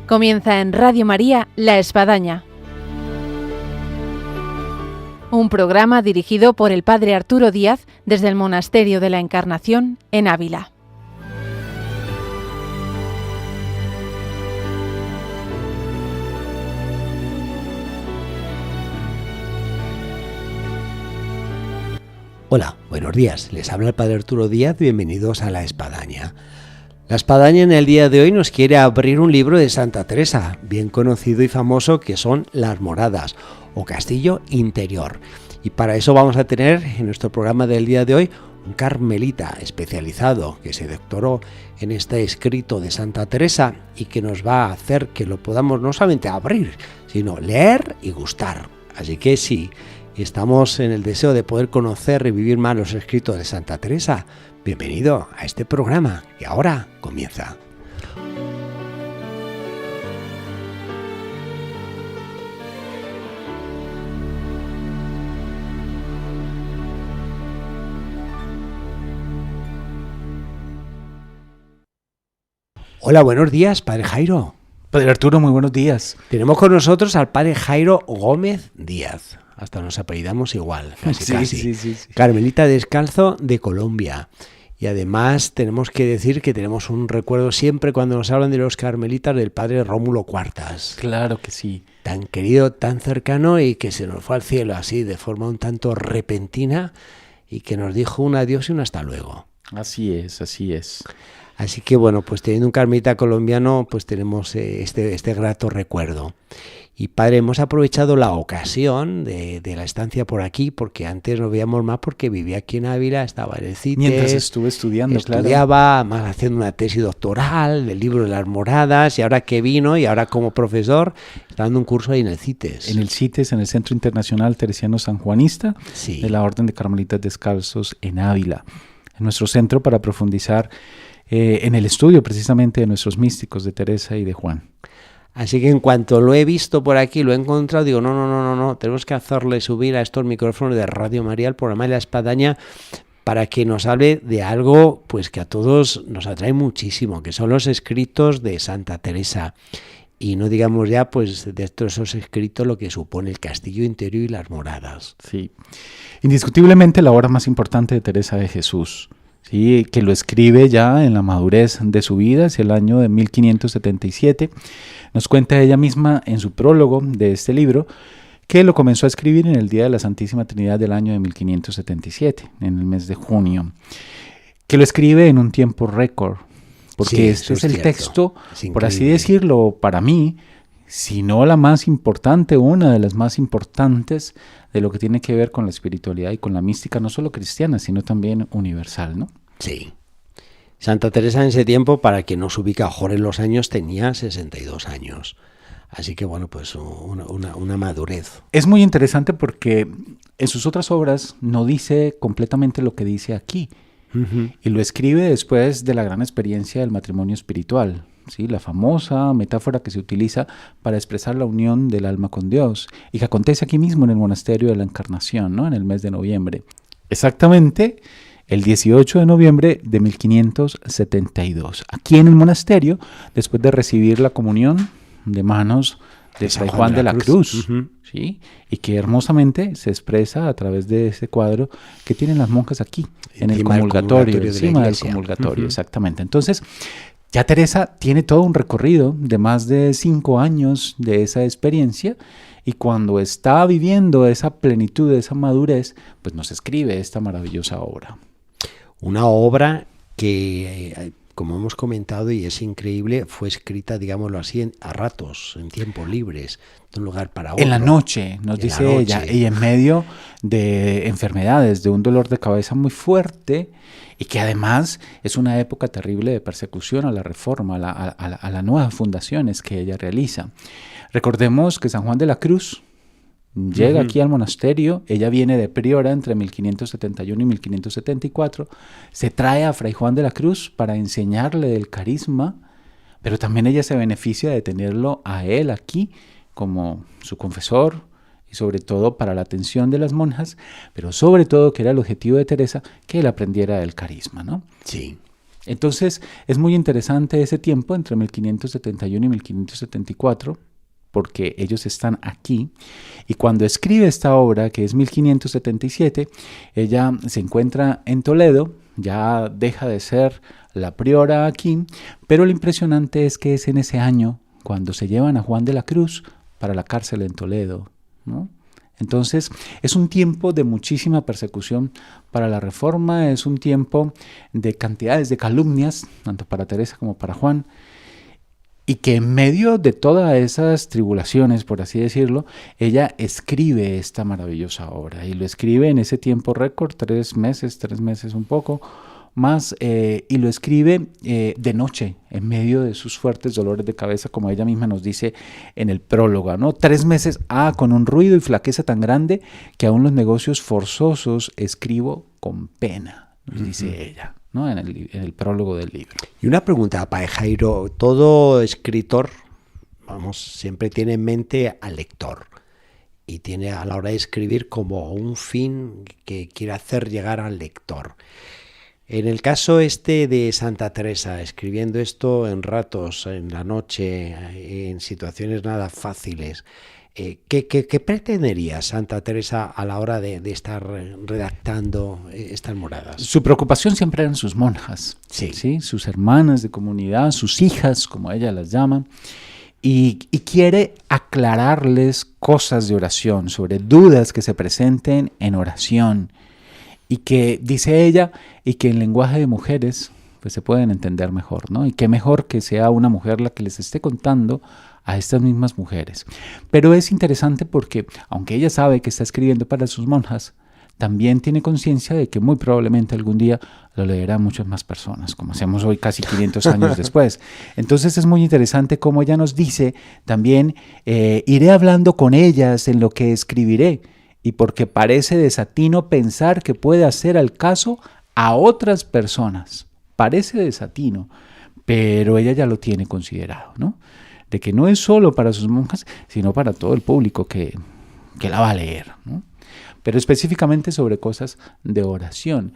Comienza en Radio María La Espadaña, un programa dirigido por el Padre Arturo Díaz desde el Monasterio de la Encarnación en Ávila. Hola, buenos días. Les habla el Padre Arturo Díaz. Bienvenidos a La Espadaña. La Espadaña en el día de hoy nos quiere abrir un libro de Santa Teresa, bien conocido y famoso, que son Las Moradas o Castillo Interior. Y para eso vamos a tener en nuestro programa del día de hoy un carmelita especializado que se doctoró en este escrito de Santa Teresa y que nos va a hacer que lo podamos no solamente abrir, sino leer y gustar. Así que sí, estamos en el deseo de poder conocer y vivir más los escritos de Santa Teresa. Bienvenido a este programa que ahora comienza. Hola, buenos días, Padre Jairo. Padre Arturo, muy buenos días. Tenemos con nosotros al Padre Jairo Gómez Díaz. Hasta nos apellidamos igual, casi. Sí. Carmelita Descalzo de Colombia. Y además tenemos que decir que tenemos un recuerdo siempre cuando nos hablan de los carmelitas del Padre Rómulo Cuartas. Claro que sí. Tan querido, tan cercano y que se nos fue al cielo así de forma un tanto repentina y que nos dijo un adiós y un hasta luego. Así es. Así que bueno, pues teniendo un carmelita colombiano, pues tenemos este grato recuerdo. Y Padre, hemos aprovechado la ocasión de la estancia por aquí, porque antes nos veíamos más porque vivía aquí en Ávila, estaba en el CITES. Mientras estuve estudiando, estudiaba, más haciendo una tesis doctoral del libro de las Moradas, y ahora que vino, y ahora como profesor, está dando un curso ahí en el CITES. En el CITES, en el Centro Internacional Teresiano Sanjuanista, sí, de la Orden de Carmelitas Descalzos en Ávila. En nuestro centro para profundizar en el estudio precisamente de nuestros místicos de Teresa y de Juan. Así que en cuanto lo he visto por aquí, lo he encontrado, digo, no, tenemos que hacerle subir a estos micrófonos de Radio María el programa de La Espadaña para que nos hable de algo pues que a todos nos atrae muchísimo, que son los escritos de Santa Teresa. Y no digamos ya pues de todos esos escritos lo que supone el Castillo Interior y las Moradas. Sí, indiscutiblemente la obra más importante de Teresa de Jesús. Sí, que lo escribe ya en la madurez de su vida, hacia el año de 1577. Nos cuenta ella misma en su prólogo de este libro que lo comenzó a escribir en el Día de la Santísima Trinidad del año de 1577, en el mes de junio. Que lo escribe en un tiempo récord, porque sí, este es el cierto. Texto, por así decirlo, para mí, si no la más importante, una de las más importantes de lo que tiene que ver con la espiritualidad y con la mística, no solo cristiana, sino también universal, ¿no? Sí. Santa Teresa en ese tiempo, para quien no se ubica mejor en los años, tenía 62 años. Así que bueno, pues una madurez. Es muy interesante porque en sus otras obras no dice completamente lo que dice aquí. Uh-huh. Y lo escribe después de la gran experiencia del matrimonio espiritual. ¿Sí? La famosa metáfora que se utiliza para expresar la unión del alma con Dios y que acontece aquí mismo en el Monasterio de la Encarnación, ¿no? En el mes de noviembre. Exactamente el 18 de noviembre de 1572. Aquí en el monasterio, después de recibir la comunión de manos de Fray Juan de la Cruz. Uh-huh. ¿Sí? Y que hermosamente se expresa a través de ese cuadro que tienen las monjas aquí, en el comulgatorio, encima del comulgatorio, uh-huh. Exactamente. Entonces, ya Teresa tiene todo un recorrido de más de 5 años de esa experiencia y cuando está viviendo esa plenitud, esa madurez, pues nos escribe esta maravillosa obra. Una obra que, como hemos comentado y es increíble, fue escrita, digámoslo así, a ratos, en tiempos libres, de un lugar para otro. En la noche, nos dice ella, y en medio de enfermedades, de un dolor de cabeza muy fuerte, y que además es una época terrible de persecución a la Reforma, a las nuevas fundaciones que ella realiza. Recordemos que San Juan de la Cruz llega aquí al monasterio, ella viene de priora entre 1571 y 1574, se trae a Fray Juan de la Cruz para enseñarle del carisma, pero también ella se beneficia de tenerlo a él aquí como su confesor, y sobre todo para la atención de las monjas, pero sobre todo que era el objetivo de Teresa, que él aprendiera del carisma, ¿no? Sí. Entonces es muy interesante ese tiempo entre 1571 y 1574, porque ellos están aquí, y cuando escribe esta obra, que es 1577, ella se encuentra en Toledo, ya deja de ser la priora aquí, pero lo impresionante es que es en ese año cuando se llevan a Juan de la Cruz para la cárcel en Toledo, ¿no? Entonces es un tiempo de muchísima persecución para la Reforma, es un tiempo de cantidades de calumnias, tanto para Teresa como para Juan, y que en medio de todas esas tribulaciones, por así decirlo, ella escribe esta maravillosa obra, y lo escribe en ese tiempo récord, 3 meses un poco más, y lo escribe de noche, en medio de sus fuertes dolores de cabeza, como ella misma nos dice en el prólogo, ¿no? 3 meses, con un ruido y flaqueza tan grande que aún los negocios forzosos escribo con pena, nos dice ella, ¿no? En el prólogo del libro. Y una pregunta, Padre Jairo, todo escritor, siempre tiene en mente al lector y tiene a la hora de escribir como un fin que quiere hacer llegar al lector. En el caso de Santa Teresa, escribiendo esto en ratos, en la noche, en situaciones nada fáciles, ¿qué pretendería Santa Teresa a la hora de estar redactando estas moradas? Su preocupación siempre eran sus monjas, ¿sí? Sus hermanas de comunidad, sus hijas, como ella las llama, y quiere aclararles cosas de oración, sobre dudas que se presenten en oración, y que, dice ella, y que en lenguaje de mujeres pues se pueden entender mejor, ¿no? Y qué mejor que sea una mujer la que les esté contando a estas mismas mujeres. Pero es interesante porque, aunque ella sabe que está escribiendo para sus monjas, también tiene conciencia de que muy probablemente algún día lo leerán muchas más personas, como hacemos hoy casi 500 años después. Entonces es muy interesante cómo ella nos dice también, iré hablando con ellas en lo que escribiré, y porque parece desatino pensar que puede hacer al caso a otras personas. Parece desatino, pero ella ya lo tiene considerado, ¿no? De que no es solo para sus monjas, sino para todo el público que la va a leer, ¿no? Pero específicamente sobre cosas de oración.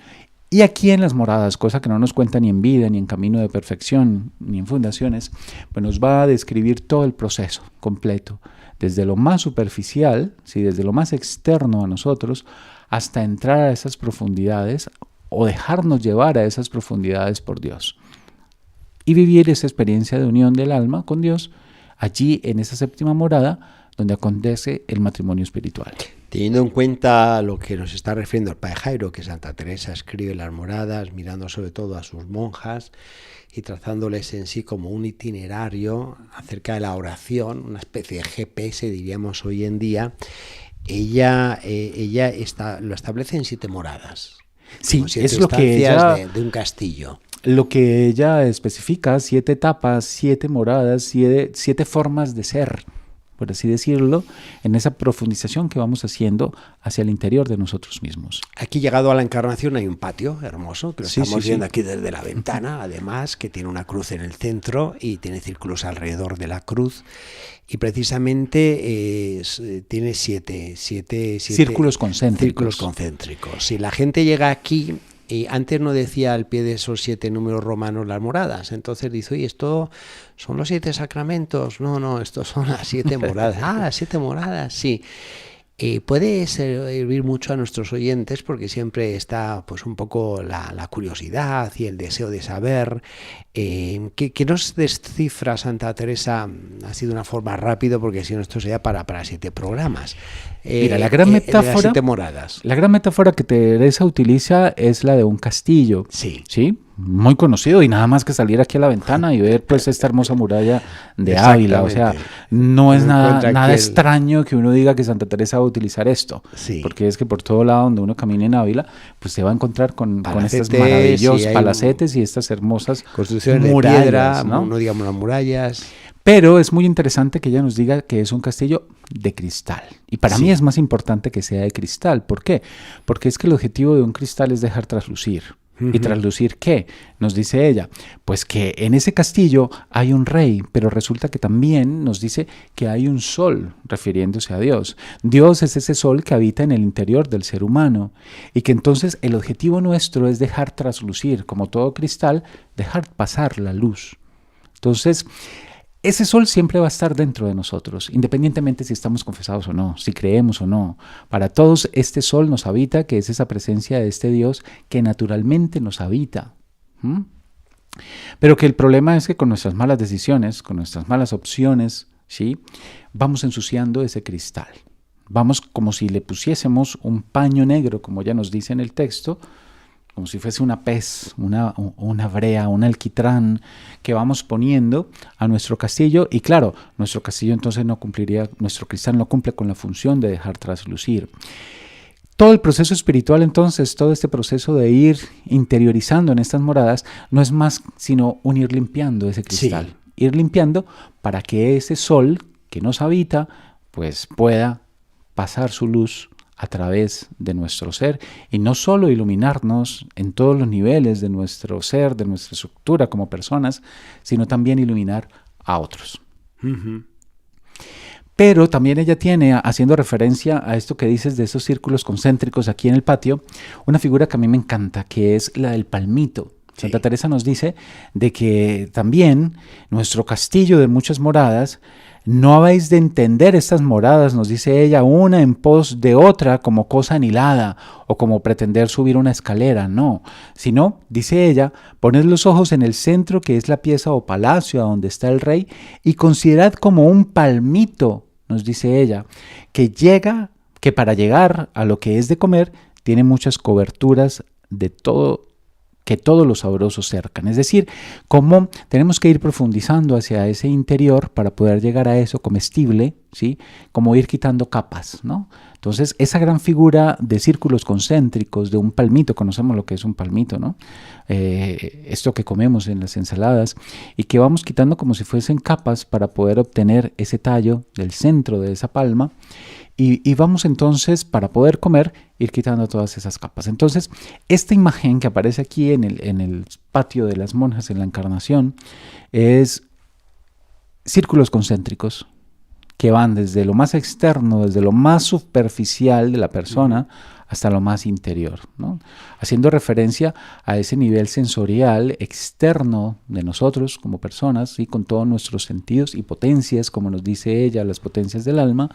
Y aquí en las moradas, cosa que no nos cuenta ni en Vida, ni en Camino de Perfección, ni en Fundaciones, pues nos va a describir todo el proceso completo, desde lo más superficial, ¿sí? Desde lo más externo a nosotros, hasta entrar a esas profundidades o dejarnos llevar a esas profundidades por Dios. Y vivir esa experiencia de unión del alma con Dios, allí en esa séptima morada, donde acontece el matrimonio espiritual. Teniendo en cuenta lo que nos está refiriendo el Padre Jairo, que Santa Teresa escribe las moradas, mirando sobre todo a sus monjas y trazándoles en sí como un itinerario acerca de la oración, una especie de GPS, diríamos hoy en día, ella lo establece en 7 moradas. Sí, es lo que ella, de un castillo. Lo que ella especifica, 7 etapas, 7 moradas, 7 formas de ser, por así decirlo, en esa profundización que vamos haciendo hacia el interior de nosotros mismos. Aquí, llegado a la Encarnación, hay un patio hermoso, que lo estamos viendo aquí desde la ventana, además, que tiene una cruz en el centro y tiene círculos alrededor de la cruz. Y precisamente tiene 7 círculos concéntricos. Si la gente llega aquí, y antes no decía al pie de esos 7 números romanos las moradas, entonces dice, oye, ¿esto son los 7 sacramentos? No, estos son las 7 moradas. Las 7 moradas, sí. Puede servir mucho a nuestros oyentes porque siempre está pues un poco la curiosidad y el deseo de saber. ¿Qué nos descifra Santa Teresa? Ha sido una forma rápida porque si no esto sería para 7 programas. Mira, la gran metáfora, las 7 moradas. La gran metáfora que Teresa utiliza es la de un castillo. Sí. Muy conocido, y nada más que salir aquí a la ventana y ver pues esta hermosa muralla de Ávila. O sea, no es nada extraño que uno diga que Santa Teresa va a utilizar esto. Sí. Porque es que por todo lado donde uno camine en Ávila, pues se va a encontrar con estas maravillosas palacetes y estas hermosas construcciones murallas, de piedra, ¿no? No digamos las murallas. Pero es muy interesante que ella nos diga que es un castillo de cristal. Y para mí es más importante que sea de cristal. ¿Por qué? Porque es que el objetivo de un cristal es dejar traslucir. ¿Y traslucir qué? Nos dice ella, pues que en ese castillo hay un rey, pero resulta que también nos dice que hay un sol, refiriéndose a Dios. Dios es ese sol que habita en el interior del ser humano y que entonces el objetivo nuestro es dejar traslucir, como todo cristal, dejar pasar la luz. Entonces, ese sol siempre va a estar dentro de nosotros, independientemente si estamos confesados o no, si creemos o no. Para todos este sol nos habita, que es esa presencia de este Dios que naturalmente nos habita. Pero que el problema es que con nuestras malas decisiones, con nuestras malas opciones, ¿sí?, vamos ensuciando ese cristal. Vamos como si le pusiésemos un paño negro, como ya nos dice en el texto, como si fuese una pez, una brea, un alquitrán que vamos poniendo a nuestro castillo. Y claro, nuestro castillo entonces no cumpliría, nuestro cristal no cumple con la función de dejar traslucir. Todo el proceso espiritual entonces, todo este proceso de ir interiorizando en estas moradas, no es más sino un ir limpiando ese cristal. Sí. Ir limpiando para que ese sol que nos habita, pues pueda pasar su luz a través de nuestro ser y no solo iluminarnos en todos los niveles de nuestro ser, de nuestra estructura como personas, sino también iluminar a otros. Pero también ella tiene, haciendo referencia a esto que dices de esos círculos concéntricos aquí en el patio, una figura que a mí me encanta, que es la del palmito. Santa Teresa nos dice de que también nuestro castillo de muchas moradas, no habéis de entender estas moradas, nos dice ella, una en pos de otra como cosa anhelada o como pretender subir una escalera, no, sino, dice ella, poned los ojos en el centro que es la pieza o palacio a donde está el rey y considerad como un palmito, nos dice ella, que para llegar a lo que es de comer tiene muchas coberturas de todo, que todo lo sabroso cercan. Es decir, cómo tenemos que ir profundizando hacia ese interior para poder llegar a eso comestible, ¿sí? Como ir quitando capas, ¿no? Entonces, esa gran figura de círculos concéntricos, de un palmito, conocemos lo que es un palmito, ¿no? Esto que comemos en las ensaladas y que vamos quitando como si fuesen capas para poder obtener ese tallo del centro de esa palma. Y vamos entonces, para poder comer, ir quitando todas esas capas. Entonces, esta imagen que aparece aquí en el patio de las monjas en la Encarnación es círculos concéntricos que van desde lo más externo, desde lo más superficial de la persona hasta lo más interior, ¿no? Haciendo referencia a ese nivel sensorial externo de nosotros como personas, ¿sí? Con todos nuestros sentidos y potencias, como nos dice ella, las potencias del alma,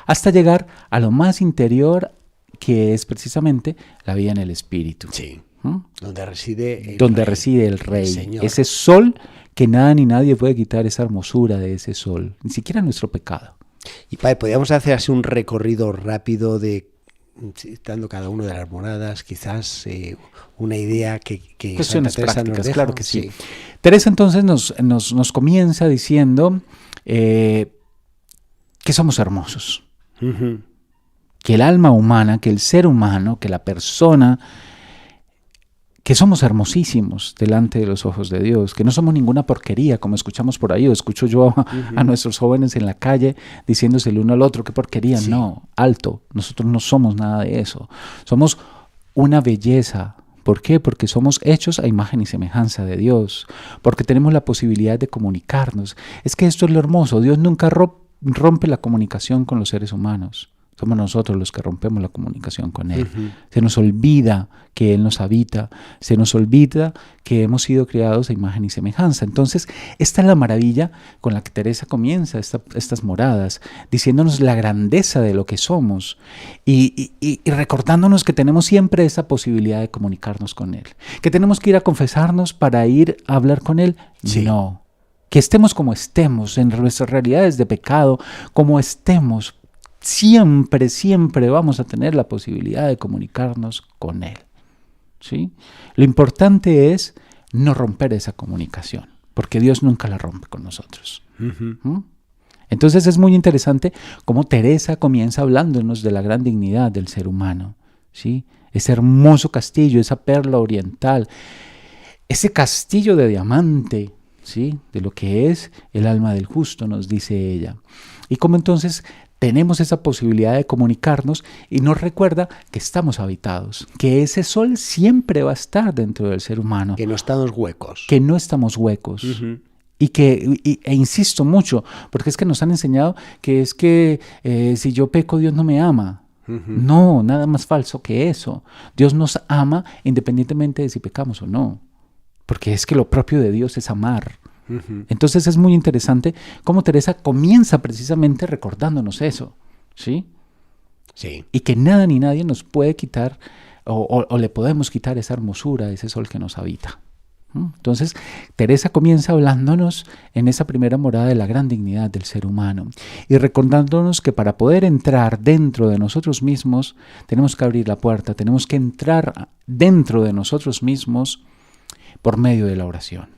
hasta llegar a lo más interior, que es precisamente la vida en el espíritu. Sí. ¿Mm? Donde reside el Rey, ese sol que nada ni nadie puede quitar esa hermosura de ese sol, ni siquiera nuestro pecado. Y padre, podríamos hacer así un recorrido rápido de citando cada una de las moradas, quizás una idea que cuestiones Santa Teresa prácticas, nos deja. claro que sí. Teresa entonces nos comienza diciendo que somos hermosos. Uh-huh. Que el alma humana, que el ser humano, que la persona, que somos hermosísimos delante de los ojos de Dios, que no somos ninguna porquería, como escuchamos por ahí, o escucho yo a nuestros jóvenes en la calle diciéndose el uno al otro, qué porquería. Sí. No, alto, nosotros no somos nada de eso. Somos una belleza. ¿Por qué? Porque somos hechos a imagen y semejanza de Dios, porque tenemos la posibilidad de comunicarnos. Es que esto es lo hermoso, Dios nunca rompe la comunicación con los seres humanos. Somos nosotros los que rompemos la comunicación con Él. Uh-huh. Se nos olvida que Él nos habita, se nos olvida que hemos sido creados a imagen y semejanza. Entonces, esta es la maravilla con la que Teresa comienza estas moradas, diciéndonos la grandeza de lo que somos y recordándonos que tenemos siempre esa posibilidad de comunicarnos con Él. Que tenemos que ir a confesarnos para ir a hablar con Él. Sí. No. Que estemos como estemos, en nuestras realidades de pecado, como estemos, siempre vamos a tener la posibilidad de comunicarnos con Él, ¿sí? Lo importante es no romper esa comunicación, porque Dios nunca la rompe con nosotros. Uh-huh. Entonces es muy interesante cómo Teresa comienza hablándonos de la gran dignidad del ser humano, ¿sí? Ese hermoso castillo, esa perla oriental, ese castillo de diamante, ¿sí? De lo que es el alma del justo, nos dice ella. Y como entonces tenemos esa posibilidad de comunicarnos y nos recuerda que estamos habitados, que ese sol siempre va a estar dentro del ser humano. Que no estamos huecos. Que no estamos huecos. E insisto mucho, porque es que nos han enseñado que es que si yo peco, Dios no me ama. No, nada más falso que eso. Dios nos ama independientemente de si pecamos o no, porque es que lo propio de Dios es amar. Entonces es muy interesante cómo Teresa comienza precisamente recordándonos eso, ¿sí? Sí. Y que nada ni nadie nos puede quitar o le podemos quitar esa hermosura, ese sol que nos habita. Entonces, Teresa comienza hablándonos en esa primera morada de la gran dignidad del ser humano y recordándonos que para poder entrar dentro de nosotros mismos, tenemos que abrir la puerta, tenemos que entrar dentro de nosotros mismos por medio de la oración.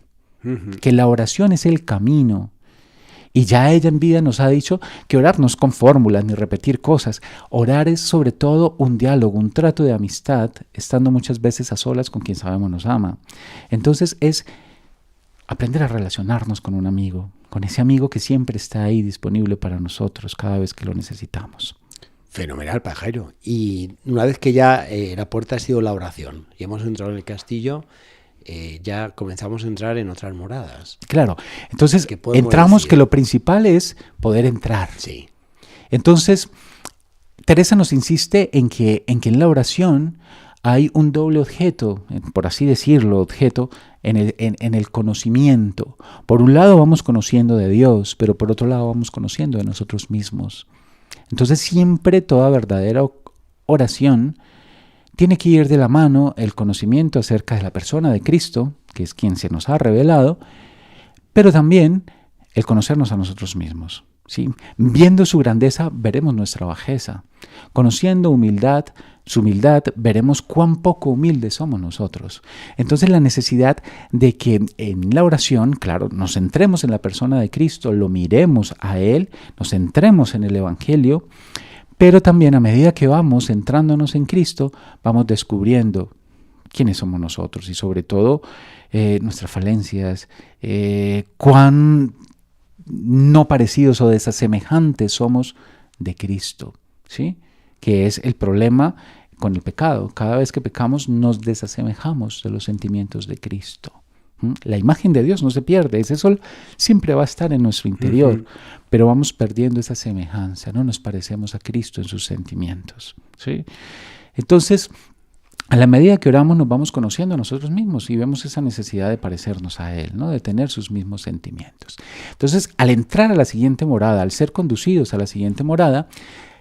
Que la oración es el camino. Y ya ella en vida nos ha dicho que orar no es con fórmulas ni repetir cosas. Orar es sobre todo un diálogo, un trato de amistad, estando muchas veces a solas con quien sabemos nos ama. Entonces es aprender a relacionarnos con un amigo, con ese amigo que siempre está ahí disponible para nosotros cada vez que lo necesitamos. Fenomenal, Pajairo. Y una vez que ya la puerta ha sido la oración y hemos entrado en el castillo, ya comenzamos a entrar en otras moradas. Claro, entonces entramos decir? Que lo principal es poder entrar. Sí. Entonces, Teresa nos insiste en que en la oración hay un doble objeto, por así decirlo, objeto en el conocimiento. Por un lado vamos conociendo de Dios, pero por otro lado vamos conociendo de nosotros mismos. Entonces siempre toda verdadera oración tiene que ir de la mano el conocimiento acerca de la persona de Cristo, que es quien se nos ha revelado, pero también el conocernos a nosotros mismos. ¿Sí? Viendo su grandeza, veremos nuestra bajeza. Conociendo su humildad, veremos cuán poco humildes somos nosotros. Entonces la necesidad de que en la oración, claro, nos centremos en la persona de Cristo, lo miremos a Él, nos centremos en el Evangelio, pero también a medida que vamos centrándonos en Cristo, vamos descubriendo quiénes somos nosotros y sobre todo nuestras falencias, cuán no parecidos o desasemejantes somos de Cristo, ¿sí? Que es el problema con el pecado. Cada vez que pecamos nos desasemejamos de los sentimientos de Cristo. La imagen de Dios no se pierde, ese sol siempre va a estar en nuestro interior, pero vamos perdiendo esa semejanza, no nos parecemos a Cristo en sus sentimientos, ¿sí? Entonces, a la medida que oramos nos vamos conociendo a nosotros mismos y vemos esa necesidad de parecernos a Él, ¿no? De tener sus mismos sentimientos. Entonces, al entrar a la siguiente morada, al ser conducidos a la siguiente morada,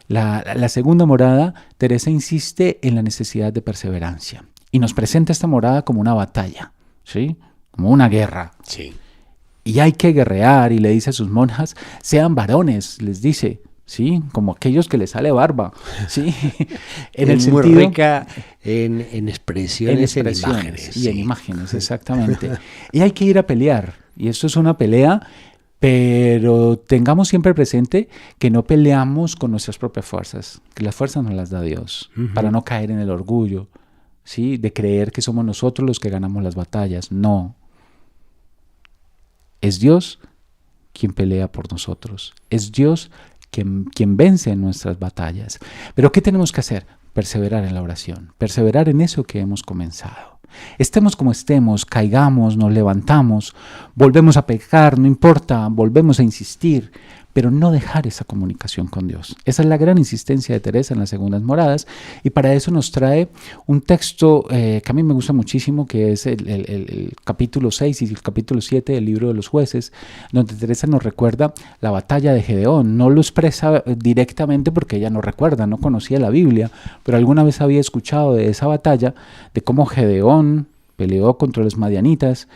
la segunda morada, Teresa insiste en la necesidad de perseverancia y nos presenta esta morada como una batalla, ¿sí? Como una guerra. Sí. Y hay que guerrear, y le dice a sus monjas, sean varones, les dice, ¿sí? Como aquellos que les sale barba, ¿sí? En el sentido, muy rica en expresiones, en imágenes. Y sí. En imágenes, exactamente. Y hay que ir a pelear, y esto es una pelea, pero tengamos siempre presente que no peleamos con nuestras propias fuerzas, que las fuerzas nos las da Dios, para no caer en el orgullo, ¿sí? De creer que somos nosotros los que ganamos las batallas. No. Es Dios quien pelea por nosotros. Es Dios quien vence en nuestras batallas. Pero ¿qué tenemos que hacer? Perseverar en la oración. Perseverar en eso que hemos comenzado. Estemos como estemos, caigamos, nos levantamos, volvemos a pecar, no importa, volvemos a insistir, pero no dejar esa comunicación con Dios. Esa es la gran insistencia de Teresa en las segundas moradas, y para eso nos trae un texto que a mí me gusta muchísimo, que es el capítulo 6 y el capítulo 7 del libro de los jueces, donde Teresa nos recuerda la batalla de Gedeón. No lo expresa directamente porque ella no recuerda, no conocía la Biblia, pero alguna vez había escuchado de esa batalla, de cómo Gedeón peleó contra los madianitas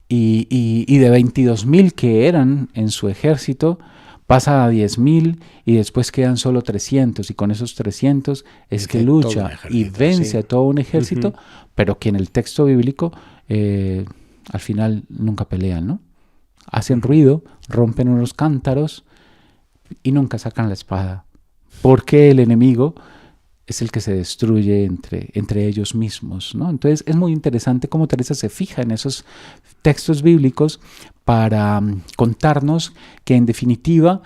y de 22,000 que eran en su ejército, pasa a 10,000 y después quedan solo 300, y con esos 300 es que lucha y vence a todo un ejército, pero que en el texto bíblico al final nunca pelean, ¿no? Hacen ruido, rompen unos cántaros y nunca sacan la espada, porque el enemigo es el que se destruye entre ellos mismos, ¿no? Entonces es muy interesante cómo Teresa se fija en esos textos bíblicos para contarnos que en definitiva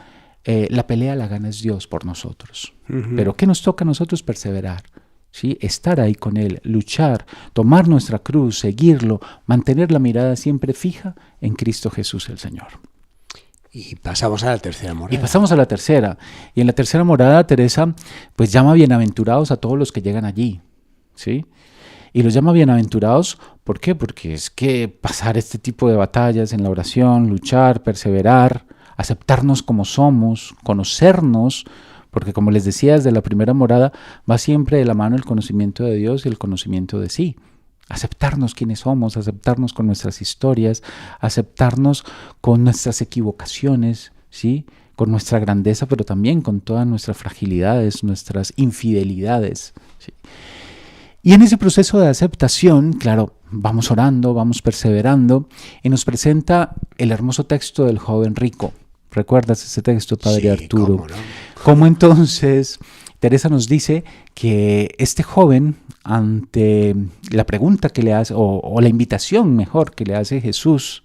la pelea la gana es Dios por nosotros. Pero ¿qué nos toca a nosotros? Perseverar, ¿sí? Estar ahí con Él, luchar, tomar nuestra cruz, seguirlo, mantener la mirada siempre fija en Cristo Jesús el Señor. Y pasamos a la tercera morada. Y pasamos a la tercera. Y en la tercera morada, Teresa, pues llama bienaventurados a todos los que llegan allí, ¿sí? Y los llama bienaventurados, ¿por qué? Porque es que pasar este tipo de batallas en la oración, luchar, perseverar, aceptarnos como somos, conocernos, porque como les decía desde la primera morada, va siempre de la mano el conocimiento de Dios y el conocimiento de sí. Aceptarnos quienes somos, aceptarnos con nuestras historias, aceptarnos con nuestras equivocaciones, ¿sí? Con nuestra grandeza, pero también con todas nuestras fragilidades, nuestras infidelidades, ¿sí? Y en ese proceso de aceptación, claro, vamos orando, vamos perseverando, y nos presenta el hermoso texto del joven rico. ¿Recuerdas ese texto, Padre Arturo? Cómo no. Cómo entonces Teresa nos dice que este joven, ante la pregunta que le hace, o la invitación mejor que le hace Jesús,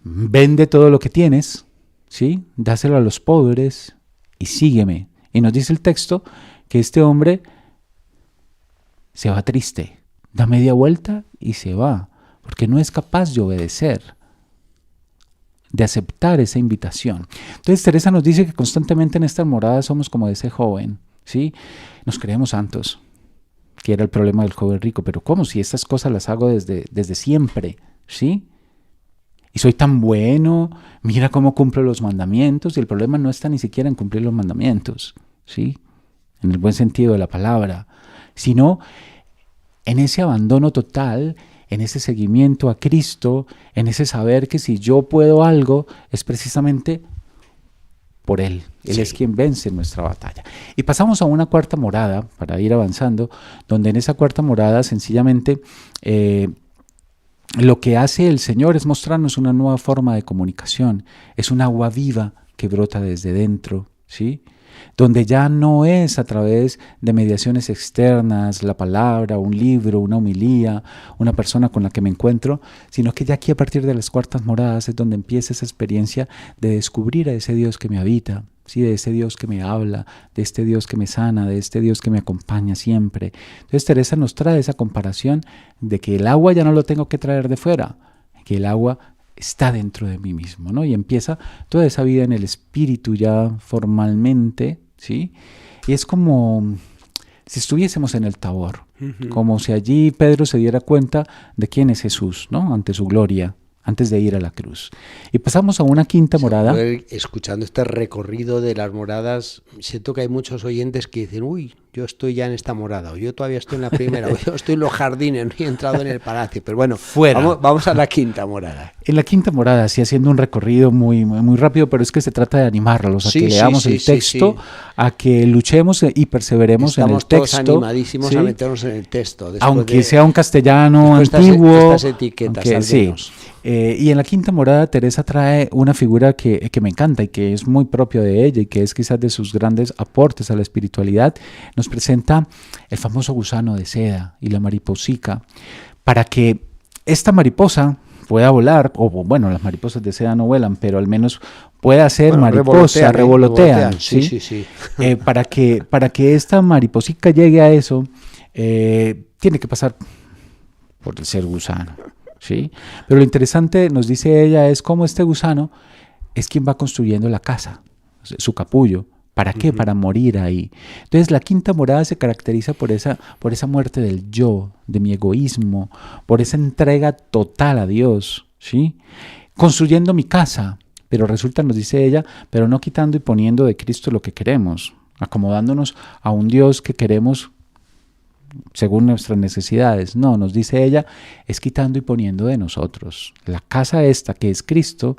vende todo lo que tienes, ¿sí? Dáselo a los pobres y sígueme. Y nos dice el texto que este hombre se va triste, da media vuelta y se va, porque no es capaz de obedecer, de aceptar esa invitación. Entonces Teresa nos dice que constantemente en estas moradas somos como ese joven, ¿sí? Nos creemos santos, que era el problema del joven rico, pero ¿cómo? Si estas cosas las hago desde siempre, ¿sí? Y soy tan bueno, mira cómo cumplo los mandamientos, y el problema no está ni siquiera en cumplir los mandamientos, ¿sí? En el buen sentido de la palabra, sino en ese abandono total, en ese seguimiento a Cristo, en ese saber que si yo puedo algo, es precisamente por Él. Él es quien vence nuestra batalla. Y pasamos a una cuarta morada, para ir avanzando, donde en esa cuarta morada sencillamente lo que hace el Señor es mostrarnos una nueva forma de comunicación. Es un agua viva que brota desde dentro, ¿sí? Donde ya no es a través de mediaciones externas, la palabra, un libro, una homilía, una persona con la que me encuentro, sino que ya aquí a partir de las cuartas moradas es donde empieza esa experiencia de descubrir a ese Dios que me habita, ¿sí? De ese Dios que me habla, de este Dios que me sana, de este Dios que me acompaña siempre. Entonces Teresa nos trae esa comparación de que el agua ya no lo tengo que traer de fuera, que el agua está dentro de mí mismo, ¿no? Y empieza toda esa vida en el espíritu ya formalmente, ¿sí? Y es como si estuviésemos en el Tabor, como si allí Pedro se diera cuenta de quién es Jesús, ¿no? Ante su gloria, antes de ir a la cruz. Y pasamos a una quinta morada. Escuchando este recorrido de las moradas, siento que hay muchos oyentes que dicen, uy, yo estoy ya en esta morada, o yo todavía estoy en la primera, o yo estoy en los jardines, no he entrado en el palacio. Pero bueno, vamos a la quinta morada. En la quinta morada, sí, haciendo un recorrido muy, muy rápido, pero es que se trata de animarlos a que leamos el texto, a que luchemos y perseveremos en el texto. Estamos todos animadísimos a meternos en el texto. Aunque sea un castellano antiguo. Estas etiquetas, sí. Y en la quinta morada, Teresa trae una figura que me encanta y que es muy propia de ella y que es quizás de sus grandes aportes a la espiritualidad. Nos presenta el famoso gusano de seda y la mariposica, para que esta mariposa pueda volar, o bueno, las mariposas de seda no vuelan, pero al menos pueda ser mariposa, revolotean, ¿sí? Para que esta mariposica llegue a eso, tiene que pasar por el ser gusano, ¿sí? Pero lo interesante, nos dice ella, es cómo este gusano es quien va construyendo la casa, su capullo. ¿Para qué? Para morir ahí. Entonces la quinta morada se caracteriza por esa muerte del yo, de mi egoísmo, por esa entrega total a Dios, ¿sí? Construyendo mi casa, pero resulta, nos dice ella, pero no quitando y poniendo de Cristo lo que queremos, acomodándonos a un Dios que queremos según nuestras necesidades. No, nos dice ella, es quitando y poniendo de nosotros. La casa esta que es Cristo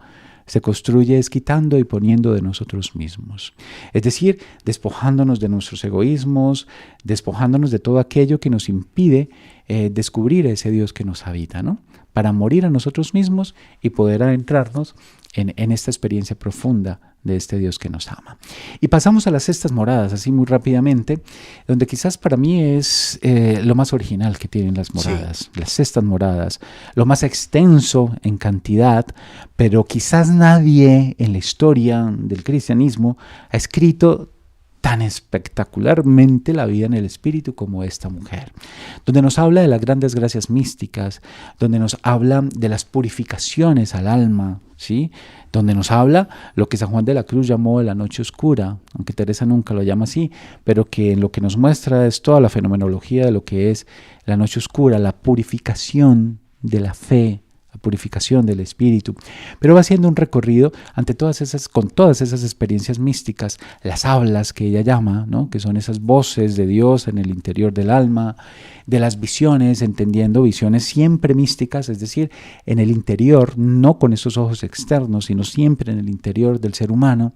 se construye es quitando y poniendo de nosotros mismos. Es decir, despojándonos de nuestros egoísmos, despojándonos de todo aquello que nos impide descubrir a ese Dios que nos habita, ¿no? Para morir a nosotros mismos y poder adentrarnos en esta experiencia profunda de este Dios que nos ama. Y pasamos a las cestas moradas, así muy rápidamente, donde quizás para mí es lo más original que tienen las moradas, las cestas moradas, lo más extenso en cantidad, pero quizás nadie en la historia del cristianismo ha escrito tan espectacularmente la vida en el Espíritu como esta mujer, donde nos habla de las grandes gracias místicas, donde nos habla de las purificaciones al alma, ¿sí? Donde nos habla lo que San Juan de la Cruz llamó la noche oscura, aunque Teresa nunca lo llama así, pero que lo que nos muestra es toda la fenomenología de lo que es la noche oscura, la purificación de la fe, la purificación del espíritu, pero va haciendo un recorrido con todas esas experiencias místicas, las hablas que ella llama, ¿no? Que son esas voces de Dios en el interior del alma, de las visiones, entendiendo visiones siempre místicas, es decir, en el interior, no con esos ojos externos, sino siempre en el interior del ser humano,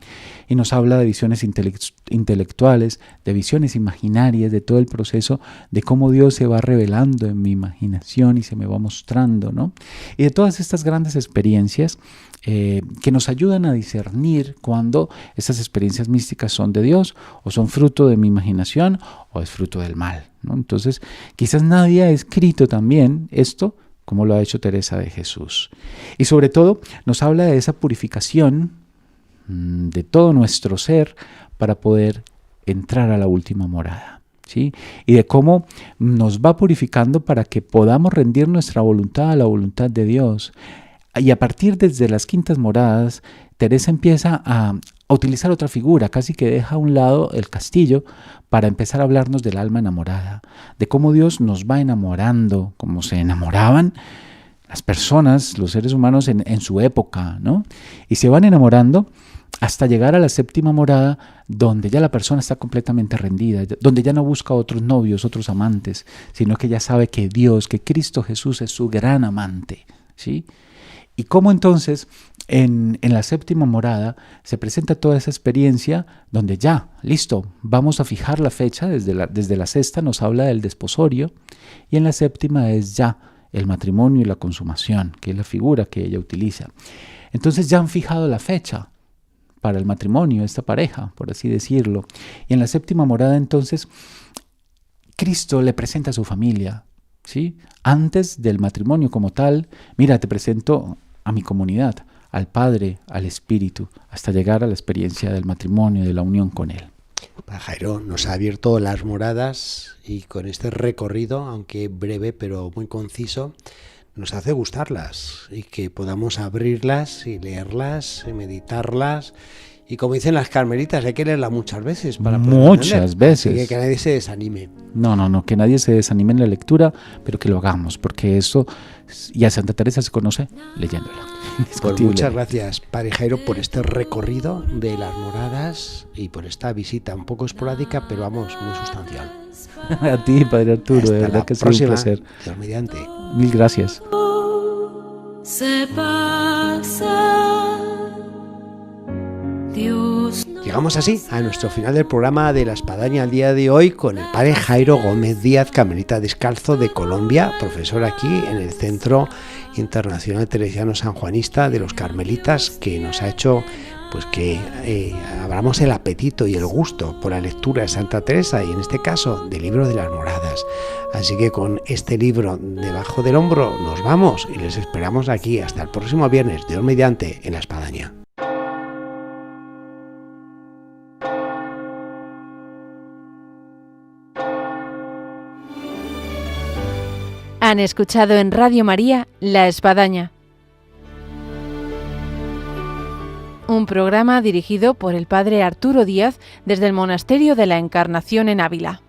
y nos habla de visiones intelectuales, de visiones imaginarias, de todo el proceso de cómo Dios se va revelando en mi imaginación y se me va mostrando, ¿no? Y de todas estas grandes experiencias que nos ayudan a discernir cuando estas experiencias místicas son de Dios o son fruto de mi imaginación o es fruto del mal, ¿no? Entonces, quizás nadie ha escrito también esto como lo ha hecho Teresa de Jesús. Y sobre todo nos habla de esa purificación de todo nuestro ser para poder entrar a la última morada, ¿sí? Y de cómo nos va purificando para que podamos rendir nuestra voluntad a la voluntad de Dios. Y a partir desde las quintas moradas, Teresa empieza a utilizar otra figura, casi que deja a un lado el castillo para empezar a hablarnos del alma enamorada, de cómo Dios nos va enamorando, como se enamoraban las personas, los seres humanos en su época, ¿no? Y se van enamorando hasta llegar a la séptima morada, donde ya la persona está completamente rendida, donde ya no busca otros novios, otros amantes, sino que ya sabe que Dios, que Cristo Jesús es su gran amante, ¿sí? Y cómo entonces en la séptima morada se presenta toda esa experiencia donde ya, listo, vamos a fijar la fecha, desde la sexta nos habla del desposorio y en la séptima es ya el matrimonio y la consumación, que es la figura que ella utiliza. Entonces ya han fijado la fecha para el matrimonio, esta pareja, por así decirlo. Y en la séptima morada entonces Cristo le presenta a su familia, ¿sí? Antes del matrimonio como tal, mira, te presento a mi comunidad, al Padre, al Espíritu, hasta llegar a la experiencia del matrimonio, de la unión con Él. Jairo nos ha abierto las moradas y con este recorrido, aunque breve pero muy conciso, nos hace gustarlas y que podamos abrirlas y leerlas y meditarlas. Y como dicen las carmelitas, hay que leerla muchas veces para poder muchas veces. Así que nadie se desanime. No, que nadie se desanime en la lectura, pero que lo hagamos, porque eso, y a Santa Teresa se conoce leyéndola. Pues muchas gracias, Padre Jairo, por este recorrido de las moradas y por esta visita un poco esporádica, pero vamos, muy sustancial. A ti, Padre Arturo, hasta de verdad que ha sido un placer. Dios mediante. Mil gracias. Se pasa, Dios. Llegamos así a nuestro final del programa de La Espadaña al día de hoy con el Padre Jairo Gómez Díaz, carmelita descalzo de Colombia, profesor aquí en el Centro Internacional Teresiano Sanjuanista de los Carmelitas, que nos ha hecho pues que abramos el apetito y el gusto por la lectura de Santa Teresa y en este caso del libro de las moradas. Así que con este libro debajo del hombro nos vamos y les esperamos aquí hasta el próximo viernes, Dios mediante, en La Espadaña. Han escuchado en Radio María La Espadaña, un programa dirigido por el Padre Arturo Díaz desde el Monasterio de la Encarnación en Ávila.